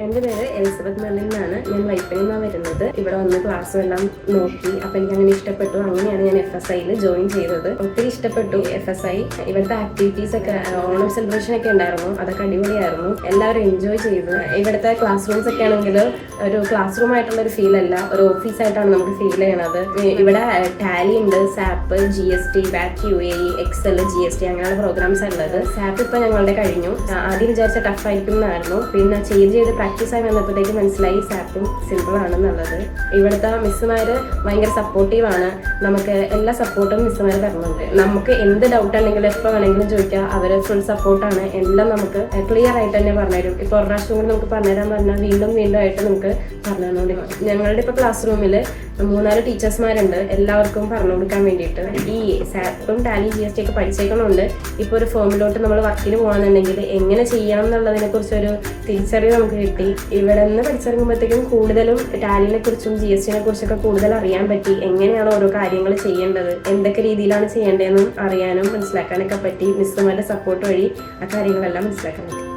എൻ്റെ പേര് Elizabeth Merlin എന്നാണ്. ഞാൻ വൈപ്പിനിൽ നിന്നാണ് വരുന്നത്. ഇവിടെ വന്ന് ക്ലാസ്സും എല്ലാം നോക്കി. അപ്പം എനിക്ക് അങ്ങനെ ഇഷ്ടപ്പെട്ടു. അങ്ങനെയാണ് ഞാൻ FSIയിൽ ജോയിൻ ചെയ്തത്. ഒത്തിരി ഇഷ്ടപ്പെട്ടു FSI. ഇവിടുത്തെ ആക്ടിവിറ്റീസ് ഒക്കെ, ഓണം സെലിബ്രേഷൻ ഒക്കെ ഉണ്ടായിരുന്നു. അതൊക്കെ അടിപൊളിയായിരുന്നു. എല്ലാവരും എൻജോയ് ചെയ്തു. ഇവിടുത്തെ ക്ലാസ് റൂംസ് ഒക്കെ ആണെങ്കിൽ ഒരു ക്ലാസ് റൂം ആയിട്ടുള്ള ഒരു ഫീൽ അല്ല, ഒരു ഓഫീസായിട്ടാണ് നമുക്ക് ഫീൽ ചെയ്യണത്. ഇവിടെ ടാലി ഉണ്ട്, sap, GST, VAT, UAE, Excel, GST അങ്ങനെയുള്ള പ്രോഗ്രാംസ് ഉള്ളത്. സാപ്പ് ഇപ്പം ഞങ്ങളുടെ കഴിഞ്ഞു. ആദ്യം വിചാരിച്ച ടഫ് ആയിരിക്കും എന്നായിരുന്നു. പിന്നെ ചെയ്ത് പ്രാക്ടീസായി വന്നപ്പോഴത്തേക്ക് മനസ്സിലായി സാപ്പും സിമ്പിൾ ആണെന്നുള്ളത്. ഇവിടുത്തെ മിസ്സുമാര് ഭയങ്കര സപ്പോർട്ടീവാണ്. നമുക്ക് എല്ലാ സപ്പോർട്ടും മിസ്സുമാർ തരുന്നുണ്ട്. നമുക്ക് എന്ത് ഡൗട്ട് ഉണ്ടെങ്കിലും എപ്പോൾ വേണമെങ്കിലും ചോദിക്കാം. അവർ ഫുൾ സപ്പോർട്ടാണ്. എല്ലാം നമുക്ക് ക്ലിയർ ആയിട്ട് തന്നെ പറഞ്ഞുതരും. ഇപ്പോൾ ഒരു പ്രാവശ്യം കൂടി നമുക്ക് പറഞ്ഞുതരാൻ പറഞ്ഞാൽ വീണ്ടും ആയിട്ട് നമുക്ക് പറഞ്ഞു തന്നുകൊണ്ടിരിക്കും. ഞങ്ങളുടെ ഇപ്പോൾ ക്ലാസ് റൂമിൽ 3-4 ടീച്ചേഴ്സ്മാരുണ്ട്. എല്ലാവർക്കും പറഞ്ഞു കൊടുക്കാൻ വേണ്ടിയിട്ട്. ഈ സാപ്പും ടാലി GST ഒക്കെ പഠിച്ചേക്കണമുണ്ട്. ഇപ്പോൾ ഒരു ഫോമിലോട്ട് നമ്മൾ വർക്കിന് പോകണമെന്നുണ്ടെങ്കിൽ എങ്ങനെ ചെയ്യണം എന്നുള്ളതിനെ കുറിച്ചൊരു തിരിച്ചറിവ് നമുക്ക് കിട്ടി. ഇവിടെ നിന്ന് പഠിച്ചിറങ്ങുമ്പോഴത്തേക്കും കൂടുതലും ടാലിനെ കുറിച്ചും GSTനെ കുറിച്ചൊക്കെ കൂടുതൽ അറിയാൻ പറ്റി. എങ്ങനെയാണ് ഓരോ കാര്യങ്ങൾ ചെയ്യേണ്ടത്, എന്തൊക്കെ രീതിയിലാണ് ചെയ്യേണ്ടതെന്നും അറിയാനും മനസ്സിലാക്കാനൊക്കെ പറ്റി. മിസ്സുമാരുടെ സപ്പോർട്ട് വഴി ആ കാര്യങ്ങളെല്ലാം മനസ്സിലാക്കാൻ പറ്റി.